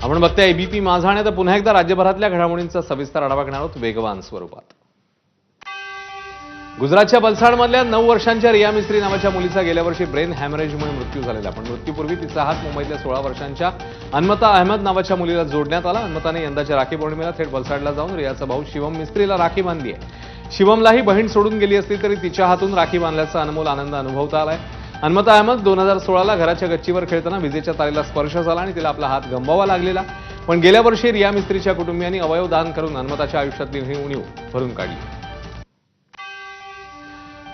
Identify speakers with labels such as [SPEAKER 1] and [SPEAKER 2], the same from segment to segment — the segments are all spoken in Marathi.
[SPEAKER 1] आपण बघताय एबीपी माझा आणि आता पुन्हा एकदा राज्यभरातल्या घडामोडींचा सविस्तर आढावा घेणार आहोत वेगवान स्वरूपात। गुजरातच्या वलसाडमधल्या 9 वर्षांच्या रिया मिस्त्री नावाच्या मुलीचा गेल्या वर्षी ब्रेन हॅमरेजमुळे मृत्यू झालेला, पण मृत्यूपूर्वी तिचा हात मुंबईतल्या 16 वर्षांच्या अन्मता अहमद नावाच्या मुलीला जोडण्यात आला। अन्मताने यंदाच्या राखी पौर्णिमेला थेट वलसाडला जाऊन रियाचा भाऊ शिवम मिस्त्रीला राखी बांधली आहे। शिवमलाही बहीण सोडून गेली असली तरी तिच्या हातून राखी बांधल्याचा अनमोल आनंद अनुभवता आलाय। अन्मता अहमद 2016ला घराच्या गच्चीवर खेळताना विजेच्या तारेला स्पर्श झाला आणि तिला आपला हात गमवावा लागलेला, पण गेल्या वर्षी रिया मिस्त्रीच्या कुटुंबियांनी अवयव दान करून अन्मताच्या आयुष्यातली ही उणीव भरून काढली।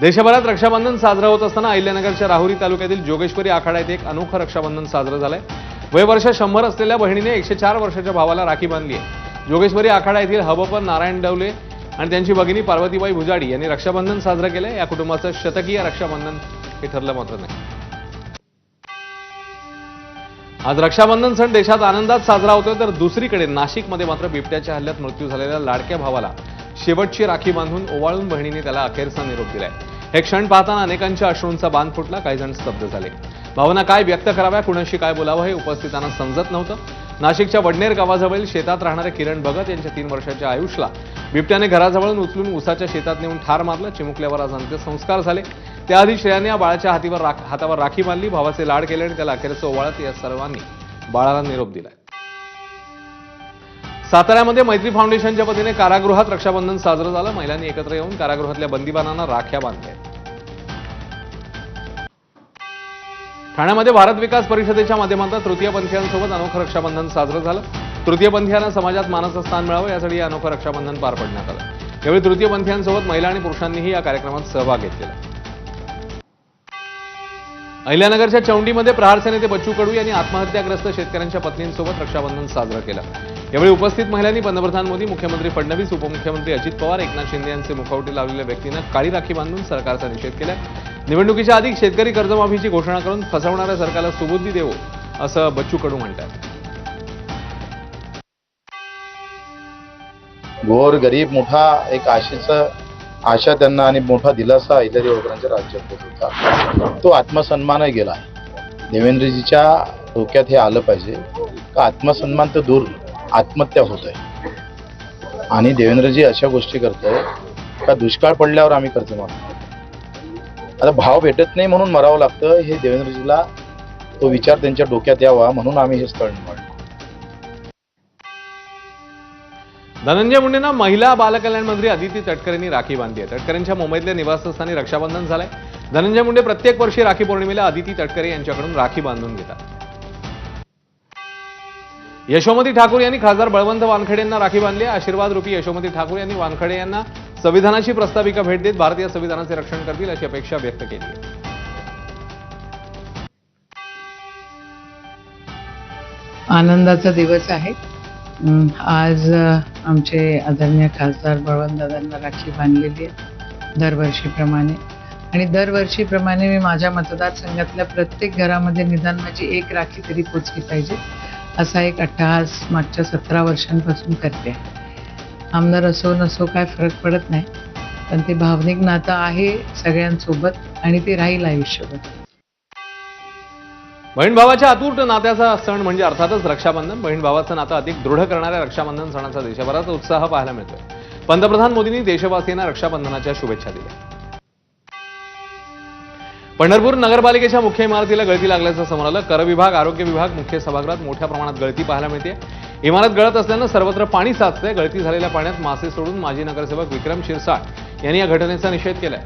[SPEAKER 1] देशभरात रक्षाबंधन साजरा होत असताना अहिल्यानगरच्या राहुरी तालुक्यातील जोगेश्वरी आखाडा येथे एक अनोखं रक्षाबंधन साजरं झालंय। वयवर्ष 100 असलेल्या बहिणीने 104 वर्षाच्या भावाला राखी बांधली आहे। जोगेश्वरी आखाडा येथील हबपन नारायण डवले आणि त्यांची भगिनी पार्वतीबाई भुजाडी यांनी रक्षाबंधन साजरं केलंय। या कुटुंबाचं शतकीय रक्षाबंधन हे ठरलं मात्र नाही। आज रक्षाबंधन सण देशात आनंदात साजरा होतोय, तर दुसरीकडे नाशिकमध्ये मात्र बिबट्याच्या हल्ल्यात मृत्यू झालेल्या लाडक्या भावाला शेवटची राखी बांधून ओवाळून बहिणीने त्याला अखेरचा निरोप दिलाय। हे क्षण पाहताना अनेकांच्या अश्रूंचा बांध फुटला, काही जण स्तब्ध झाले। भावना काय व्यक्त कराव्या, कुणाशी काय बोलावं हे उपस्थितांना समजत नव्हतं। नाशिकच्या वडनेर गावाजवळील शेतात राहणारे किरण भगत यांच्या 3 वर्षाच्या आयुषला बिबट्याने घराजवळून उचलून उसाच्या शेतात नेऊन ठार मारलं। चिमुकल्यावर आज अंत्यसंस्कार झाले। त्याआधी श्रेयाने या बाळाच्या हातावर राखी बांधली, भावाचे लाड केले आणि त्याला अखेरचं ओवाळत या सर्वांनी बाळाला निरोप दिलाय। साताऱ्यामध्ये मैत्री फाउंडेशनच्या वतीने कारागृहात रक्षाबंधन साजरं झालं। महिलांनी एकत्र येऊन कारागृहातल्या बंदीबानांना राख्या बांधल्या। ठाण्यामध्ये भारत विकास परिषदेच्या माध्यमातून तृतीयपंथीयांसोबत अनोखं रक्षाबंधन साजरं झालं। तृतीयपंथीयांना समाजात मानाचं स्थान मिळावं यासाठी अनोखं रक्षाबंधन पार पडण्यात आलं। यावेळी तृतीयपंथीयांसोबत महिला आणि पुरुषांनीही या कार्यक्रमात सहभाग घेतलेला। अहिल्यानगरच्या चौंडीमध्ये प्रहार सेनेचे बच्चू कडू यांनी आत्महत्याग्रस्त शेतकऱ्यांच्या पत्नींसोबत रक्षाबंधन साजरं केलं। यावेळी उपस्थित महिलांनी पंतप्रधान मोदी, मुख्यमंत्री फडणवीस, उपमुख्यमंत्री अजित पवार, एकनाथ शिंदे यांचे मुखवटे लावलेल्या व्यक्तींना काळी राखी बांधून सरकारचा निषेध केला। निवडणुकीच्या आधी शेतकरी कर्जमाफीची घोषणा करून फसवणाऱ्या सरकारला सुबुद्धी देवो असं बच्चू कडू म्हणतात।
[SPEAKER 2] गोर गरीब मोठा एक आशा त्यांना आणि मोठा दिलासा अहिल्यादेवी होळकरांच्या राज्यात होत होता। तो आत्मसन्मानही गेला। देवेंद्रजीच्या डोक्यात हे आलं पाहिजे का आत्मसन्मान तर दूर, आत्महत्या होत आहे आणि देवेंद्रजी अशा गोष्टी करतोय का दुष्काळ पडल्यावर आम्ही कर्ज मागतो, आता भाव भेटत नाही म्हणून मरावं लागतं। हे देवेंद्रजीला तो विचार त्यांच्या डोक्यात यावा म्हणून आम्ही हे स्थळ निवडलं।
[SPEAKER 1] धनंजय मुंडेंना महिला बालकल्याण मंत्री अदिती तटकरेंनी राखी बांधली आहे। तटकरेंच्या मुंबईतल्या निवासस्थानी रक्षाबंधन झालंय। धनंजय मुंडे प्रत्येक वर्षी राखी पौर्णिमेला अदिती तटकरे यांच्याकडून राखी बांधून घेतात। यशोमती ठाकूर यांनी खासदार बळवंत वानखेडे यांना राखी बांधली। आशीर्वाद रूपी यशोमती ठाकूर यांनी वानखेडे यांना संविधानाची प्रस्ताविका भेट देत भारतीय संविधानाचे रक्षण करतील अशी अपेक्षा व्यक्त केली आहे।
[SPEAKER 3] आनंदाचा दिवस आहे। आज आमचे आदरणीय खासदार बळवंतदादांना राखी बांधलेली आहे दरवर्षीप्रमाणे, आणि दरवर्षीप्रमाणे मी माझ्या मतदारसंघातल्या प्रत्येक घरामध्ये निदान माझी एक राखी तरी पोचली पाहिजे असा एक अट्टहास मागच्या 17 वर्षांपासून करते। आमदार असो नसो काय फरक पडत नाही, पण ते भावनिक नातं आहे सगळ्यांसोबत आणि ते राहील आयुष्यभर।
[SPEAKER 1] बहीण भावाच्या अतूट नात्याचा सण म्हणजे अर्थातच रक्षाबंधन। बहीण भावाचं नातं अधिक दृढ करणाऱ्या रक्षाबंधन सणाचा देशभरात उत्साह पाहायला मिळतोय। पंतप्रधान मोदींनी देशवासियांना रक्षाबंधनाच्या शुभेच्छा दिल्या। पंढरपूर नगरपालिकेच्या मुख्य इमारतीला गळती लागल्याचं समोर आलं। कर विभाग, आरोग्य विभाग, मुख्य सभागृहात मोठ्या प्रमाणात गळती पाहायला मिळते। इमारत गळत असल्यानं सर्वत्र पाणी साचतंय। गळती झालेल्या पाण्यात मासे सोडून माजी नगरसेवक विक्रम शिरसाट यांनी या घटनेचा निषेध केलाय।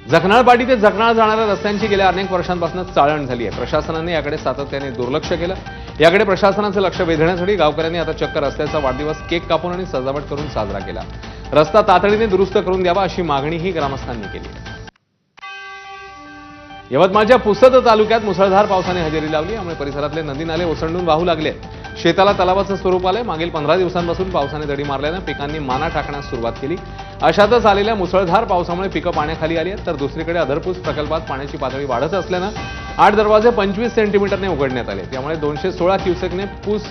[SPEAKER 1] जखनाळ पाटी ते जखनाळ जाणाऱ्या रस्त्यांची गेल्या अनेक वर्षांपासून चाळण झाली आहे। प्रशासनाने याकडे सातत्याने दुर्लक्ष केलं। याकडे प्रशासनाचं लक्ष वेधण्यासाठी गावकऱ्यांनी आता चक्क रस्त्याचा वाढदिवस केक कापून आणि सजावट करून साजरा केला। रस्ता तातडीने दुरुस्त करून द्यावा अशी मागणीही ग्रामस्थांनी केली। यवतमाळच्या पुसद तालुक्यात मुसळधार पावसाने हजेरी लावली, त्यामुळे परिसरातले नदी नाले ओसंडून वाहू लागले। शेताला तलावाचं स्वरूप आलंय। मागील 15 दिवसांपासून पावसाने दडी मारल्यानं पिकांनी माना टाकण्यास सुरुवात केली। अशातच आलेल्या मुसळधार पावसामुळे पिकं पाण्याखाली आली आहेत, तर दुसरीकडे अधरपूस प्रकल्पात पाण्याची पातळी वाढत असल्यानं 8 दरवाजे 25 सेंटीमीटरने उघडण्यात आले। त्यामुळे 216 क्युसेकने पूस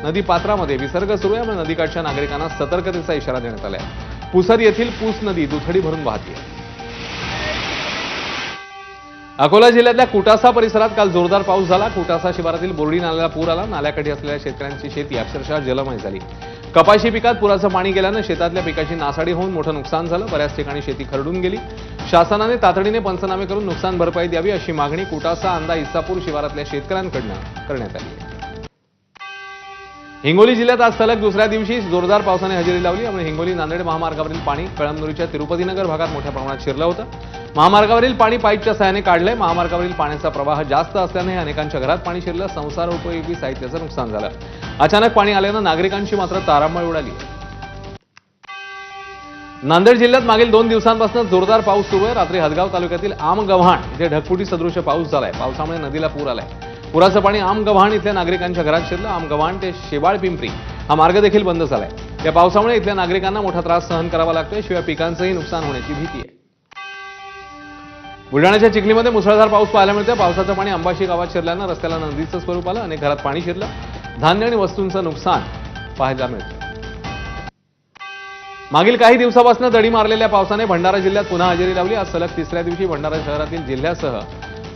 [SPEAKER 1] नदी पात्रामध्ये विसर्ग सुरू आहे। नदीकाठच्या नागरिकांना सतर्कतेचा इशारा देण्यात आला आहे। पुसद येथील पूस नदी दुथडी भरून वाहते। अकोला जिल्ह्यातल्या कुटासा परिसरात काल जोरदार पाऊस झाला. कुटासा शिवारातील बोर्डी नाल्याला पूर आला. नाल्याकाठी असलेल्या शेतकऱ्यांची शेती अक्षरशः जलमय झाली. कपाशी पिकात पुराचं पाणी गेल्यानं शेतातल्या पिकाची नासाडी होऊन मोठं नुकसान झालं. बऱ्याच ठिकाणी शेती खरडून गेली. शासनाने तातडीने पंचनामे करून नुकसान भरपाई द्यावी अशी मागणी कुटासा अंदा इसापूर शिवारातल्या शेतकऱ्यांकडून करण्यात आली आहे. हिंगोली जिल्ह्यात आज सलग दुसऱ्या दिवशी जोरदार पावसाने हजेरी लावली. त्यामुळे हिंगोली नांदेड महामार्गावरील पाणी कळमनुरीच्या तिरुपतीनगर भागात मोठ्या प्रमाणात शिरलं होतं. महामार्गावरील पाणी पाईपच्या सहाय्याने काढलंय. महामार्गावरील पाण्याचा प्रवाह जास्त असल्याने अनेकांच्या घरात पाणी शिरलं. संसार उपयोगी साहित्याचं नुकसान झालं. अचानक पाणी आल्यानं नागरिकांची मात्र तारांबळ उडाली. नांदेड जिल्ह्यात मागील 2 दिवसांपासून जोरदार पाऊस सुरू आहे. रात्री हदगाव तालुक्यातील आमगव्हाण इथे ढगफुटी सदृश पाऊस झालाय. पावसामुळे नदीला पूर आलाय. पुराचं पाणी आमगव्हाण इथल्या नागरिकांच्या घरात शिरलं. आमगव्हाण ते शेवाळ पिंपरी हा मार्ग देखील बंद झालाय. या पावसामुळे इथल्या नागरिकांना मोठा त्रास सहन करावा लागतोय. शिवाय पिकांचंही नुकसान होण्याची भीती आहे. बुलढाण्याच्या चिखलीमध्ये मुसळधार पाऊस पाहायला मिळतोय. पावसाचं पाणी अंबाशी गावात शिरल्यानं रस्त्याला नदीचं स्वरूप आलं. अनेक घरात पाणी शिरलं. धान्य आणि वस्तूंचं नुकसान पाहायला मिळतं. मागील काही दिवसापासून दडी मारलेल्या पावसाने भंडारा जिल्ह्यात पुन्हा हजेरी लावली. आज सलग तिसऱ्या दिवशी भंडारा शहरातील जिल्ह्यासह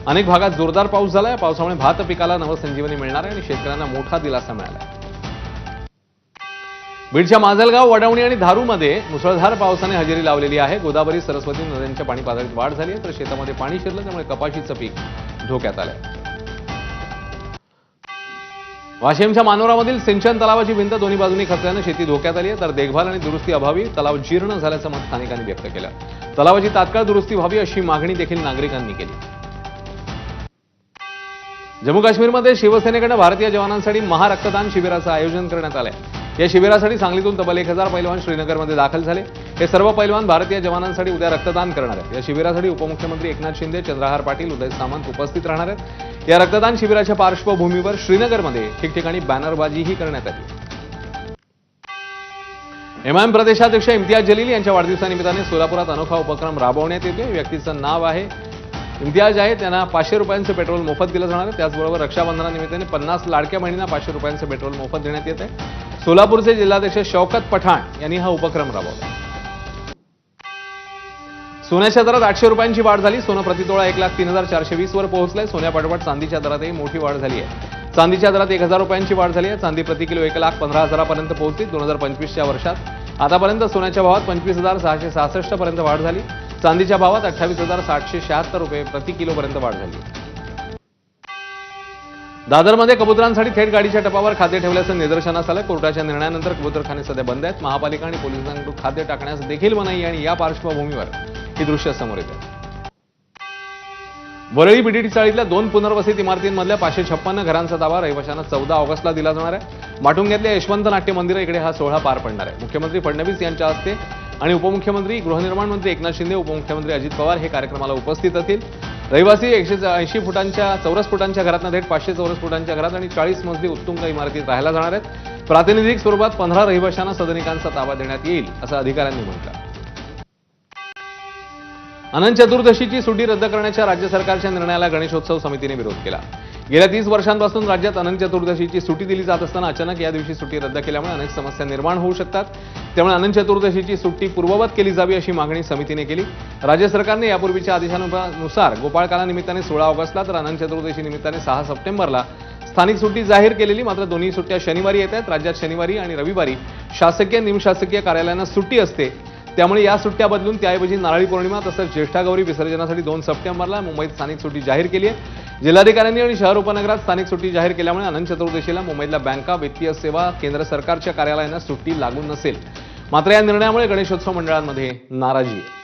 [SPEAKER 1] अनेक भागात जोरदार पाऊस झाला. या पावसामुळे भात पिकाला नवसंजीवनी मिळणार आहे आणि शेतकऱ्यांना मोठा दिलासा मिळाला आहे. बीडच्या माजलगाव, वडवणी आणि धारूमध्ये मुसळधार पावसाने हजेरी लावलेली आहे. गोदावरी, सरस्वती नद्यांच्या पाणी पातळीत वाढ झाली आहे तर शेतामध्ये पाणी शिरलं. त्यामुळे कपाशीचं पीक धोक्यात आलंय. वाशिमच्या मानोरामधील सिंचन तलावाची भिंत दोन्ही बाजूंनी खचल्यानं शेती धोक्यात आली आहे. तर देखभाल आणि दुरुस्ती अभावी तलाव जीर्ण झाल्याचं मत स्थानिकांनी व्यक्त केलं. तलावाची तात्काळ दुरुस्ती व्हावी अशी मागणी देखील नागरिकांनी केली. जम्मू काश्मीरमध्ये शिवसेनेकडे भारतीय जवानांसाठी महारक्तदान शिबिराचं आयोजन करण्यात आलंय. या शिबिरासाठी सांगलीतून तब्बल 1000 पैलवान श्रीनगरमध्ये दाखल झाले. हे सर्व पैलवान भारतीय जवानांसाठी उद्या रक्तदान करणार आहेत. या शिबिरासाठी उपमुख्यमंत्री एकनाथ शिंदे, चंद्रहार पाटील, उदय सामंत उपस्थित राहणार आहेत. या रक्तदान शिबिराच्या पार्श्वभूमीवर श्रीनगरमध्ये ठिकठिकाणी बॅनरबाजीही करण्यात आली. एमआयएम प्रदेशाध्यक्ष इम्तियाज जलील यांच्या वाढदिवसानिमित्ताने सोलापुरात अनोखा उपक्रम राबवण्यात येतोय. व्यक्तीचं नाव आहे इम्तियाज आहे. त्यांना 500 रुपयांचं पेट्रोल मोफत दिलं जाणार आहे. त्याचबरोबर रक्षाबंधनानिमित्ताने 50 लाडक्या बहिणींना 500 रुपयांचं पेट्रोल मोफत देण्यात येत आहे. सोलापूरचे जिल्हाध्यक्ष शौकत पठाण यांनी हा उपक्रम राबवला. सोन्याच्या दरात 800 रुपयांची वाढ झाली. सोनं प्रतितोळा 1,03,420 वर पोहोचलंय. सोन्यापाठोपाठ चांदीच्या दरातही मोठी वाढ झाली आहे. चांदीच्या दरात 1000 रुपयांची वाढ झाली आहे. चांदी प्रति किलो 1,15,000 पर्यंत पोहोचली. 2025च्या वर्षात आतापर्यंत सोन्याच्या भावात 25,666 पर्यंत वाढ झाली. चांदीच्या भावात 28,776 रुपये प्रति किलो पर्यंत वाढ झाली. दादरमध्ये कबुतरांसाठी थेट गाडीच्या टपावर खाद्य ठेवल्याचं निदर्शनास आलं. कोर्टाच्या निर्णयानंतर कबुतरखाने सध्या बंद आहेत. महापालिका आणि पोलिसांकडून खाद्य टाकण्यास देखील मनाई आणि या पार्श्वभूमीवर ही दृश्य समोर येतात. वरळी बीडीडी चाळीतल्या 2 पुनर्वसित इमारतींमधल्या 556 घरांचा दावा रहिवाशांना 14 ऑगस्टला दिला जाणार आहे. माटुंग्यातल्या यशवंत नाट्य मंदिर इकडे हा सोहळा पार पडणार आहे. मुख्यमंत्री फडणवीस यांच्या हस्ते आणि उपमुख्यमंत्री गृहनिर्माण मंत्री एकनाथ शिंदे, उपमुख्यमंत्री अजित पवार हे कार्यक्रमाला उपस्थित असतील. रहिवासी 180 फुटांच्या चौरस फुटांच्या घरात थेट 500 चौरस फुटांच्या घरात आणि 40 मजली उत्तुंग इमारतीत राहायला जाणार आहेत. प्रातिनिधिक स्वरूपात 15 रहिवाशांना सदनिकांचा ताबा देण्यात येईल असं अधिकाऱ्यांनी म्हटलं. अनंत चतुर्दशीची सुट्टी रद्द करण्याच्या राज्य सरकारच्या निर्णयाला गणेशोत्सव समितीने विरोध केला. गेल्या 30 वर्षांपासून राज्यात अनंत चतुर्दशीची सुट्टी दिली जात असताना अचानक या दिवशी सुट्टी रद्द केल्यामुळे अनेक समस्या निर्माण होऊ शकतात. त्यामुळे अनंत चतुर्दशीची सुट्टी पूर्ववत केली जावी अशी मागणी समितीने केली. राज्य सरकारने यापूर्वीच्या आदेशानुसार गोपाळकाला निमित्ताने 16 ऑगस्टला तर अनंत चतुर्दशी निमित्ताने 6 सप्टेंबरला स्थानिक सुट्टी जाहीर केलेली. मात्र दोन्ही सुट्ट्या शनिवारी येत आहेत. राज्यात शनिवारी आणि रविवारी शासकीय निमशासकीय कार्यालयांना सुट्टी असते. त्यामुळे या सुट्ट्या बदलून त्याऐवजी नारळी पौर्णिमा तसंच ज्येष्ठा गौरी विसर्जनासाठी 2 सप्टेंबरला मुंबईत स्थानिक सुट्टी जाहीर केली आहे. जिल्हाधिकाऱ्यांनी आणि शहर उपनगरात स्थानिक सुट्टी जाहीर केल्यामुळे अनंत चतुर्दशीला मुंबईतल्या बँका, वित्तीय सेवा, केंद्र सरकारच्या कार्यालयांना सुट्टी लागू नसेल. मात्र या निर्णयामुळे गणेशोत्सव मंडळांमध्ये नाराजी आहे.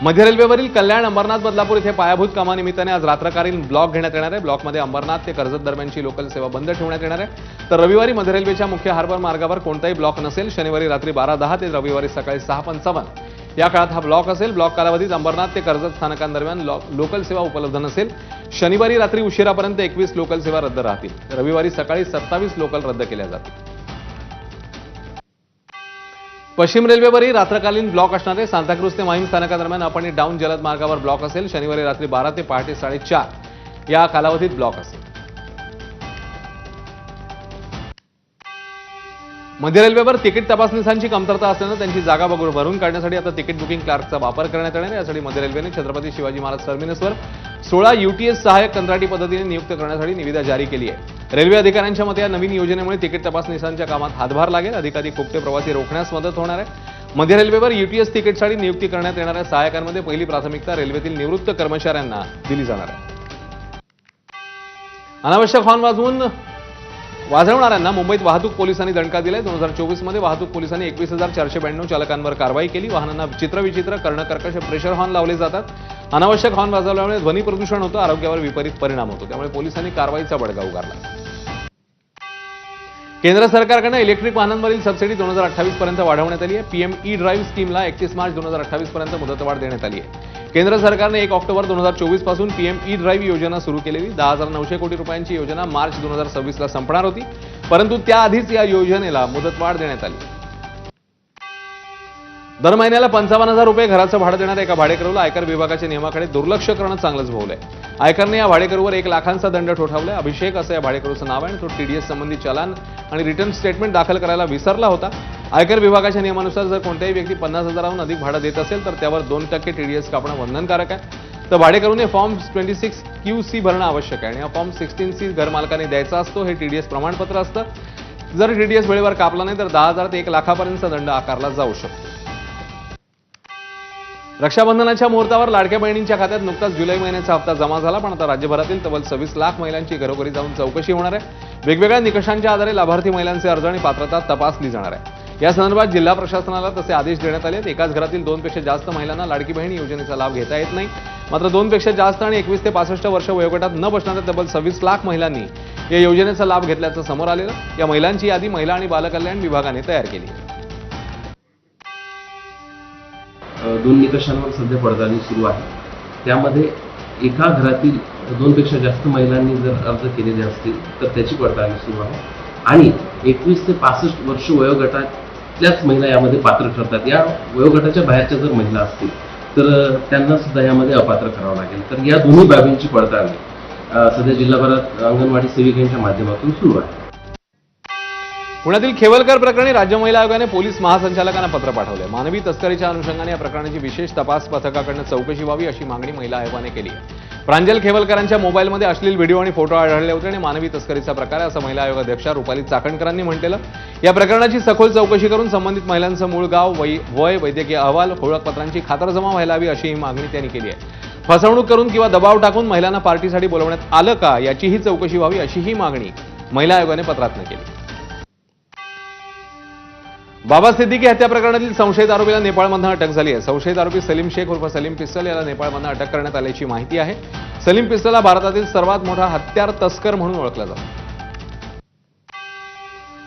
[SPEAKER 1] मध्य रेल्वेवरील कल्याण, अंबरनाथ, बदलापूर इथे पायाभूत कामानिमित्ताने आज रात्रकालीन ब्लॉक घेण्यात येणार आहे. ब्लॉकमध्ये अंबरनाथ ते कर्जत दरम्यानची लोकल सेवा बंद ठेवण्यात येणार आहे. तर रविवारी मध्य रेल्वेच्या मुख्य हार्बर मार्गावर कोणताही ब्लॉक नसेल. शनिवारी रात्री 12:10 ते रविवारी सकाळी 6:55 या काळात हा ब्लॉक असेल. ब्लॉक कालावधीत अंबरनाथ ते कर्जत स्थानकांदरम्यान लोकल सेवा उपलब्ध नसेल. शनिवारी रात्री उशिरापर्यंत 21 लोकल सेवा रद्द राहतील. रविवारी सकाळी 27 लोकल रद्द केल्या जातील. पश्चिम रेल्वेवरही रात्रकालीन ब्लॉक असणार आहे. सांताक्रूज ते माहीम स्थानकादरम्यान अप आणि डाऊन जलद मार्गावर ब्लॉक असेल. शनिवारी रात्री 12 ते पहाटे 4:30 या कालावधीत ब्लॉक असेल. मध्य रेल्वेवर तिकीट तपासनिसांची कमतरता असल्यानं त्यांची जागा भरून काढण्यासाठी आता तिकीट बुकिंग क्लार्कचा वापर करण्यात येणार आहे. यासाठी मध्य रेल्वेने छत्रपती शिवाजी महाराज टर्मिनसवर 16 UTS सहाय्यक कंत्राटी पद्धतीने नियुक्त करण्यासाठी निविदा जारी केली आहे. रेल्वे अधिकाऱ्यांच्या मते या नवीन योजनेमुळे तिकीट तपासनिसांच्या कामात हातभार लागेल, अधिकाधिक फुकटे प्रवासी रोखण्यास मदत होणार आहे. मध्य रेल्वेवर UTS तिकीटसाठी नियुक्ती करण्यात येणाऱ्या सहाय्यकांमध्ये पहिली प्राथमिकता रेल्वेतील निवृत्त कर्मचाऱ्यांना दिली जाणार आहे. अनावश्यक हॉर्न वाजवणाऱ्यांना मुंबईत वाहतूक पोलिसांनी दणका दिलाय. 2024 मध्ये वाहतूक पोलिसांनी 21,492 चालकांवर कारवाई केली. वाहनांना चित्रविचित्र कर्णकर्कश प्रेशर हॉर्न लावले जातात. अनावश्यक हॉर्न वाजवल्यामुळे ध्वनी प्रदूषण होतं, आरोग्यावर विपरीत परिणाम होतो. त्यामुळे पोलिसांनी कारवाईचा बडगा उगारला. केंद्र सरकारकडून इलेक्ट्रिक वाहनांवरील सबसिडी 2028 पर्यंत वाढवण्यात आली आहे. PM ई-ड्राईव्ह स्कीमला 31 मार्च 2028 पर्यंत मुदतवाढ देण्यात आली आहे. केंद्र सरकारने 1 ऑक्टोबर 2024 पासून PM ई-ड्राईव्ह योजना सुरू केलेली 10,900 कोटी रुपयांची योजना मार्च 2026 ला संपणार होती, परंतु त्याआधीच या योजनेला मुदतवाढ देण्यात आली. दर महिन्याला 55,000 रुपये घराचं भाडं देणाऱ्या एका भाडेकरूला आयकर विभागाच्या नियमाकडे दुर्लक्ष करणं चांगलंच भोवलंय. आयकरने या भाडेकरूवर 1 लाखांचा दंड ठोठावलाय. अभिषेक असं या भाडेकरूचं नाव आहे आणि तो TDS संबंधी चलान आणि रिटर्न स्टेटमेंट दाखल करायला विसरला होता. आयकर विभागाच्या नियमानुसार जर कोणत्याही व्यक्ती 50,000हून अधिक भाडं देत असेल तर त्यावर 2% TDS कापणं बंधनकारक आहे. तर भाडेकरूने फॉर्म 26QC भरणं आवश्यक आहे आणि हा फॉर्म 16C घरमालकाने द्यायचा असतो. हे TDS प्रमाणपत्र असतं. जर TDS वेळेवर कापला नाही तर 10,000 ते 1 लाखापर्यंतचा दंड आकारला जाऊ शकतो. रक्षाबंधनाच्या मुहूर्तावर लाडक्या बहिणींच्या खात्यात नुकताच जुलै महिन्याचा हप्ता जमा झाला, पण आता राज्यभरातील तब्बल 26 लाख महिलांची घरोघरी जाऊन चौकशी होणार आहे. वेगवेगळ्या निकषांच्या आधारे लाभार्थी महिलांचे अर्ज आणि पात्रता तपासली जाणार आहे. या संदर्भात जिल्हा प्रशासनाला तसे आदेश देण्यात आले आहेत. एकाच घरातील 2 पेक्षा जास्त महिलांना लाडकी बहीण योजनेचा लाभ घेता येत नाही. मात्र 2 पेक्षा जास्त आणि 21 ते 65 वर्ष वयोगटात न बसणाऱ्या तब्बल 26 लाख महिलांनी या योजनेचा लाभ घेतल्याचं समोर आलेलं. या महिलांची यादी महिला आणि बालकल्याण विभागाने तयार केली आहे.
[SPEAKER 4] 2 निकषांवर सध्या पडताळणी सुरू आहे. त्यामध्ये एका घरातील 2 पेक्षा जास्त महिलांनी जर अर्ज केलेले असतील तर त्याची पडताळणी सुरू आहे आणि 21 ते 65 वर्ष वयोगटातल्याच महिला यामध्ये पात्र ठरतात. या वयोगटाच्या बाहेरच्या जर महिला असतील तर त्यांना सुद्धा यामध्ये अपात्र करावं लागेल. तर या दोन्ही बाबींची पडताळणी सध्या जिल्हाभरात अंगणवाडी सेविकांच्या माध्यमातून सुरू आहे.
[SPEAKER 1] पुण्यातील खेवलकर प्रकरणी राज्य महिला आयोगाने पोलीस महासंचालकांना पत्र पाठवले. मानवी तस्करीच्या अनुषंगाने या प्रकरणाची विशेष तपास पथकाकडून चौकशी व्हावी अशी मागणी महिला आयोगाने केली आहे. प्रांजल खेवलकरांच्या मोबाईलमध्ये अश्लील व्हिडिओ आणि फोटो आढळले होते आणि मानवी तस्करीचा प्रकार असं महिला आयोग अध्यक्षा रुपाली चाकणकरांनी म्हटलेलं. या प्रकरणाची सखोल चौकशी करून संबंधित महिलांचं मूळ गाव, वय, वैद्यकीय अहवाल, ओळखपत्रांची खातरजमा व्हायला हवी अशी ही मागणी त्यांनी केली आहे. फसवणूक करून किंवा दबाव टाकून महिलांना पार्टीसाठी बोलवण्यात आलं का याचीही चौकशी व्हावी अशी ही मागणी महिला आयोगाने पत्रातनं केली. बाबा सिद्दीकी हत्या प्रकरणातील संशयित आरोपीला नेपाळमधून अटक झाली आहे. संशयित आरोपी सलीम शेख उर्फ सलीम पिस्टल याला नेपाळमधून अटक करण्यात आल्याची माहिती आहे. सलीम पिस्टलला भारतातील सर्वात मोठा हत्यार तस्कर म्हणून ओळखला जातो.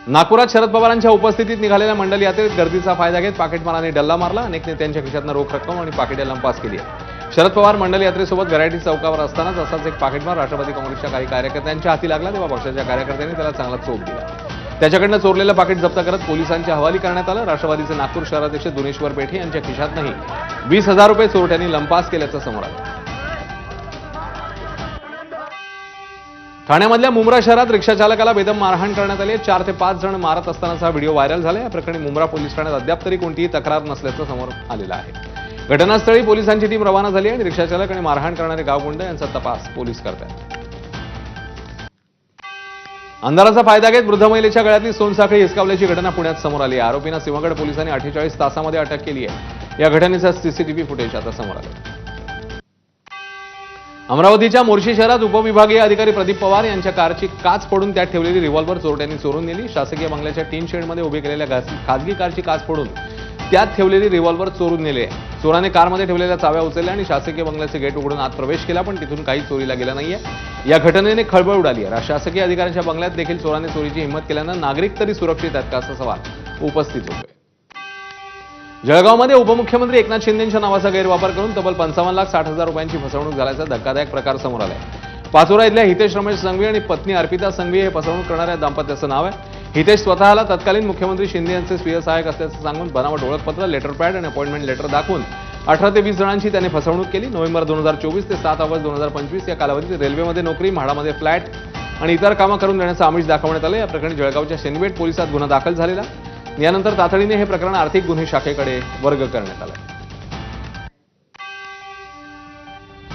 [SPEAKER 1] नागपुरात शरद पवारांच्या उपस्थितीत निघालेल्या मंडल यात्रेत गर्दीचा फायदा घेत पाकिटमाराने डल्ला मारला. अनेक नेत्यांच्या खिशातनं रोख रक्कम आणि पाकिटे लंपास केली आहे. शरद पवार मंडल यात्रेसोबत व्हरायटी चौकावर असतानाच असाच एक पाकिटमार राष्ट्रवादी काँग्रेसच्या काही कार्यकर्त्यांच्या हाती लागला, तेव्हा पक्षाच्या कार्यकर्त्यांनी त्याला चांगला चोप दिला. त्याच्याकडनं चोरलेलं पाकिट जप्त करत पोलिसांच्या हवाली करण्यात आलं. राष्ट्रवादीचे नागपूर शहराध्यक्ष दुनेश्वर पेठे यांच्या खिशातनंही 20,000 रुपये चोरट्यांनी लंपास केल्याचं समोर आलं. ठाण्यामधल्या मुंब्रा शहरात रिक्षा चालकाला बेदम मारहाण करण्यात आली. 4 ते 5 जण मारत असतानाचा व्हिडिओ व्हायरल झाला. या प्रकरणी मुंब्रा पोलीस ठाण्यात अद्याप तरी कोणतीही तक्रार नसल्याचं समोर आलेलं आहे. घटनास्थळी पोलिसांची टीम रवाना झाली आणि रिक्षा चालक आणि मारहाण करणारे गावगुंड यांचा तपास पोलीस करतात. अंधाराचा फायदा घेत वृद्ध महिलेच्या गळ्यातली सोनसाखळी हिसकावल्याची घटना पुण्यात समोर आली आहे. आरोपींना सिंहगड पोलिसांनी 48 तासामध्ये अटक केली आहे. या घटनेचा CCTV फुटेज आता समोर आलं. अमरावतीच्या मोर्शी शहरात उपविभागीय अधिकारी प्रदीप पवार यांच्या कारची काच फोडून त्यात ठेवलेली रिव्हॉल्वर चोरट्यांनी चोरून नेली. शासकीय बंगल्याच्या टीन शेडमध्ये उभी केलेल्या खासगी कारची काच फोडून त्यात ठेवलेली रिव्हॉल्वर चोरून नेले. चोराने कारमध्ये ठेवलेल्या चाव्या उचलल्या आणि शासकीय बंगल्याचे गेट उघडून आत प्रवेश केला, पण तिथून काही चोरीला गेलं नाहीये. या घटनेने खळबळ उडाली आहे. शासकीय अधिकाऱ्यांच्या बंगल्यात देखील चोराने चोरीची हिंमत केल्यानं नागरिक तरी सुरक्षित आहेत का असा सवाल उपस्थित होतोय. जळगावमध्ये उपमुख्यमंत्री एकनाथ शिंदेंच्या नावाचा गैरवापर करून तब्बल 55,60,000 रुपयांची फसवणूक झाल्याचा धक्कादायक प्रकार समोर आलाय. पाचोरा इथल्या हितेश रमेश संघवी आणि पत्नी अर्पिता संघवी हे फसवणूक करणाऱ्या दाम्पत्याचं नाव आहे. हितेश स्वतःला तत्कालीन मुख्यमंत्री शिंदे यांचे स्वीय सहाय्यक असल्याचं सांगून बनावट ओळखपत्र, लेटर पॅड आणि अपॉइंटमेंट लेटर दाखवून 18 ते 20 जणांची त्याने फसवणूक केली. नोव्हेंबर 2024 ते 7 ऑगस्ट 2025 या कालावधीत रेल्वेमध्ये नोकरी, म्हाडामध्ये फ्लॅट आणि इतर कामं करून देण्याचं आमिष दाखवण्यात आलं. या प्रकरणी जळगावच्या शेनबेट पोलिसात गुन्हा दाखल झालेला. यानंतर तातडीने हे प्रकरण आर्थिक गुन्हे शाखेकडे वर्ग करण्यात आलं.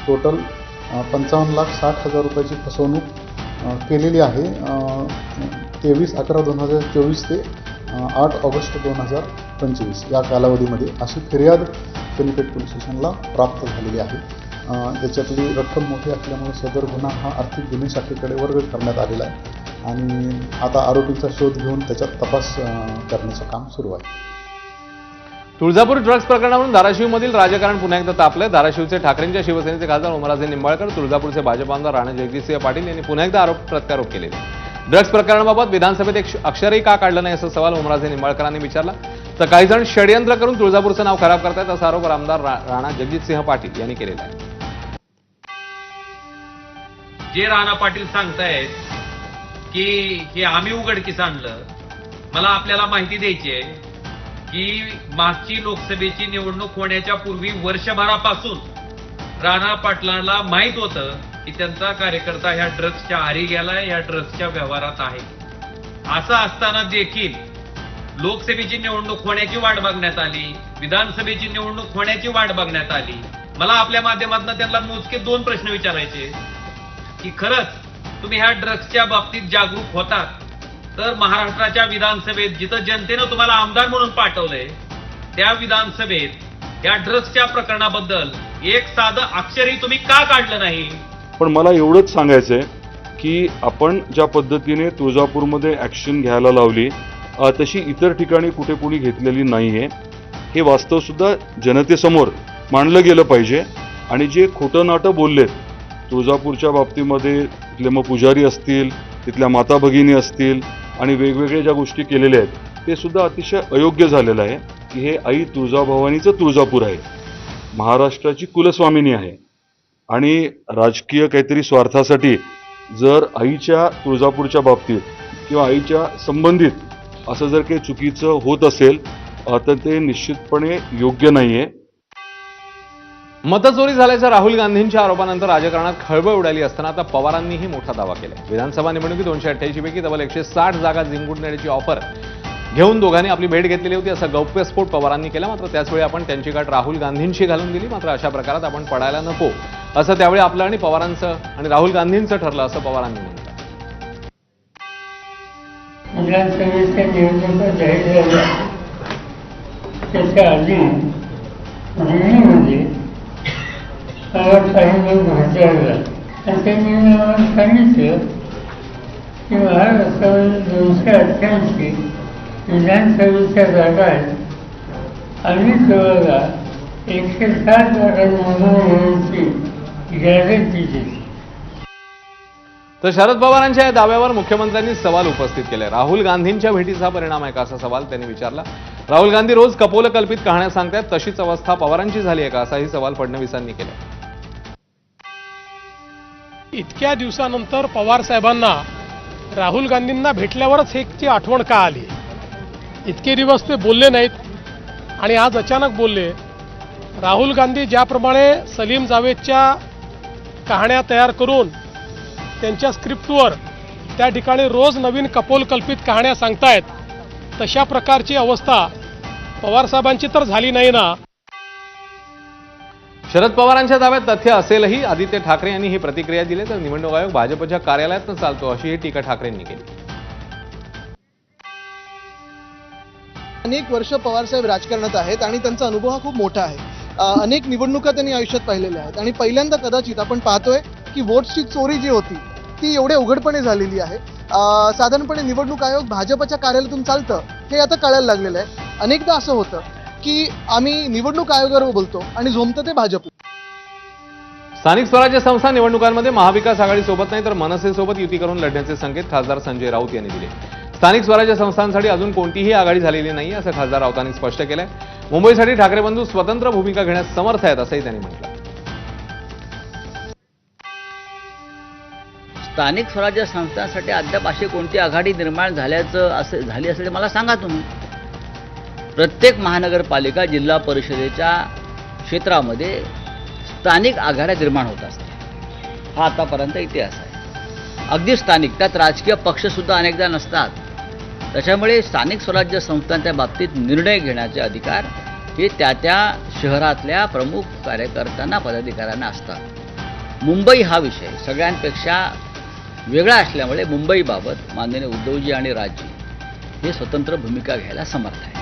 [SPEAKER 5] टोटल 55,60,000 रुपयाची फसवणूक केलेली आहे 23/11/2024 ते 8 ऑगस्ट 2025 या कालावधीमध्ये अशी फिर्याद सोनीपेठ पोलीस स्टेशनला प्राप्त झालेली आहे. याच्यातली रक्कम मोठी असल्यामुळे सदर गुन्हा हा आर्थिक गुन्हे शाखेकडे वर्ग करण्यात आलेला आहे आणि आता आरोपीचा शोध घेऊन त्याच्यात तपास करण्याचं काम सुरू आहे.
[SPEAKER 1] तुळजापूर ड्रग्ज प्रकरणावरून धाराशिवमधील राजकारण पुन्हा एकदा तापलंय. धाराशिवचे ठाकरेंच्या शिवसेनेचे खासदार ओमराजे निंबाळकर, तुळजापूरचे भाजप आमदार राणा जगजितसिंह पाटील यांनी पुन्हा एकदा आरोप प्रत्यारोप केलेले. ड्रग्ज प्रकरणाबाबत विधानसभेत एक अक्षरही का काढलं नाही असा सवाल ओमराजे निंबाळकरांनी विचारला. तर काही जण षडयंत्र करून तुळजापूरचं नाव खराब करतायत असा आरोप आमदार राणा जगजितसिंह पाटील यांनी केलेला आहे.
[SPEAKER 6] जे राणा पाटील सांगतायत की हे आम्ही उघडकीस आणलं, मला आपल्याला माहिती द्यायची आहे की मागची लोकसभेची निवडणूक होण्याच्या पूर्वी वर्षभरापासून राणा पाटलांना माहित होतं की त्यांचा कार्यकर्ता ह्या ड्रग्सच्या आहारी गेलाय, ह्या ड्रग्सच्या व्यवहारात आहे. असं असताना देखील लोकसभेची निवडणूक होण्याची वाट बघण्यात आली, विधानसभेची निवडणूक होण्याची वाट बघण्यात आली. मला आपल्या माध्यमातून त्यांना मोजके 2 प्रश्न विचारायचे की खरंच तुम्ही ह्या ड्रग्सच्या बाबतीत जागरूक होतात तर महाराष्ट्राच्या विधानसभेत जिथं जनतेनं तुम्हाला आमदार म्हणून पाठवलंय त्या विधानसभेत या ड्रग्सच्या प्रकरणाबद्दल एक साधं अक्षरही तुम्ही का काढलं नाही?
[SPEAKER 7] पण मला एवढंच सांगायचंय की आपण ज्या पद्धतीने तुळजापूरमध्ये ऍक्शन घ्यायला लावली तशी इतर ठिकाणी कुठे कोणी घेतलेली नाहीये. हे वास्तव सुद्धा जनतेसमोर मांडलं गेलं पाहिजे. आणि जे खोटं नाटं बोललेत तुळजापूरच्या बाबतीमध्ये, तिथले मग पुजारी असतील, तिथल्या माता भगिनी असतील आणि वेगवेगळ्या ज्या गोष्टी केलेल्या आहेत ते सुद्धा अतिशय अयोग्य झालेलं आहे. की हे आई तुळजाभवानीचं तुळजापूर आहे, महाराष्ट्राची कुलस्वामिनी आहे आणि राजकीय काहीतरी स्वार्थासाठी जर आईच्या तुळजापूरच्या बाबतीत किंवा आईच्या संबंधित असं जर काही चुकीचं होत असेल तर ते निश्चितपणे योग्य नाहीये.
[SPEAKER 1] मतचोरी झाल्याच्या राहुल गांधींच्या आरोपानंतर राजकारणात खळबळ उडाली असताना आता पवारांनीही मोठा दावा केलाय. विधानसभा निवडणुकीत 288 पैकी तब्बल 160 जागा जिंकून देण्याची ऑफर घेऊन दोघांनी आपली भेट घेतलेली होती असा गौप्यस्फोट पवारांनी केला. मात्र त्याचवेळी आपण त्यांची गाठ राहुल गांधींशी घालून दिली. मात्र अशा प्रकारात आपण पडायला नको असं त्यावेळी आपलं आणि पवारांचं आणि राहुल गांधींचं ठरलं असं पवारांनी म्हटलं.
[SPEAKER 8] विधानसभेच्या निवडणुका जाहीर झाल्या त्याच्या आधी दिल्लीमध्ये काही लोक भेटायला आणि त्यांनी आम्हाला सांगितलं की महाराष्ट्रामध्ये 288 विधानसभेच्या जागा आहेत आणि केवळ 160 जागा निवडून येण्याची गॅरंटी दिली.
[SPEAKER 1] तर शरद पवारांच्या या दाव्यावर मुख्यमंत्र्यांनी सवाल उपस्थित केले. राहुल गांधींच्या भेटीचा परिणाम आहे का असा सवाल त्यांनी विचारला. राहुल गांधी रोज कपोलकल्पित कहाण्या सांगतात, तशीच अवस्था पवारांची झाली आहे का असाही सवाल फडणवीसांनी केला.
[SPEAKER 9] इतक्या दिवसानंतर पवार साहेबांना राहुल गांधींना भेटल्यावरच ची आठवण का आली? इतके दिवस ते बोलले नाहीत आणि आज अचानक बोलले. राहुल गांधी ज्याप्रमाणे सलीम जावेदच्या कहाण्या तयार करून त्यांच्या स्क्रिप्टवर त्या ठिकाणी रोज नवीन कपोलकल्पित कहाण्या सांगतायत, तशा प्रकारची अवस्था पवारसाहेबांची तर झाली नाही ना.
[SPEAKER 1] शरद पवारांच्या दाव्यात तथ्य असेलही आदित्य ठाकरे यांनी ही प्रतिक्रिया दिली. तर निवडणूक आयोग भाजपच्या कार्यालयात चालतो अशीही टीका ठाकरेंनी केली.
[SPEAKER 10] अनेक वर्ष पवारसाहेब राजकारणात आहेत आणि त्यांचा अनुभव हा खूप मोठा आहे. अनेक निवडणुका त्यांनी आयुष्यात पाहिलेल्या आहेत आणि पहिल्यांदा कदाचित आपण पाहतोय की वोट्सची चोरी जी होती ती एवढ्या उघडपणे झालेली आहे. साधारणपणे निवडणूक आयोग भाजपच्या कार्यालयातून चालतं हे आता कळायला लागलेलं आहे. अनेकदा असं होतं की आम्ही निवडणूक आयोगावर बोलतो आणि झोमतं ते भाजप.
[SPEAKER 1] स्थानिक स्वराज्य संस्था निवडणुकांमध्ये महाविकास आघाडीसोबत नाही तर मनसेसोबत युती करून लढण्याचे संकेत खासदार संजय राऊत यांनी दिले. स्थानिक स्वराज्य संस्थांसाठी अजून कोणतीही आघाडी झालेली नाही असं खासदार राऊतांनी स्पष्ट केलंय. मुंबईसाठी ठाकरे बंधू स्वतंत्र भूमिका घेण्यास समर्थ आहेत असंही त्यांनी म्हटलं.
[SPEAKER 11] स्थानिक स्वराज्य संस्थांसाठी अद्याप अशी कोणती आघाडी निर्माण झाली असेल ते मला सांगा तुम्ही. प्रत्येक महानगरपालिका जिल्हा परिषदेच्या क्षेत्रामध्ये स्थानिक आघाड्या निर्माण होत असतात. हा आतापर्यंत इतिहास आहे. अगदी स्थानिक, त्यात राजकीय पक्षसुद्धा अनेकदा नसतात. त्याच्यामुळे स्थानिक स्वराज्य संस्थांच्या बाबतीत निर्णय घेण्याचे अधिकार हे त्या शहरातल्या प्रमुख कार्यकर्त्यांना, पदाधिकाऱ्यांना असतात. मुंबई हा विषय सगळ्यांपेक्षा वेगळा असल्यामुळे मुंबईबाबत माननीय उद्धवजी आणि राजजी हे स्वतंत्र भूमिका घ्यायला समर्थ आहे.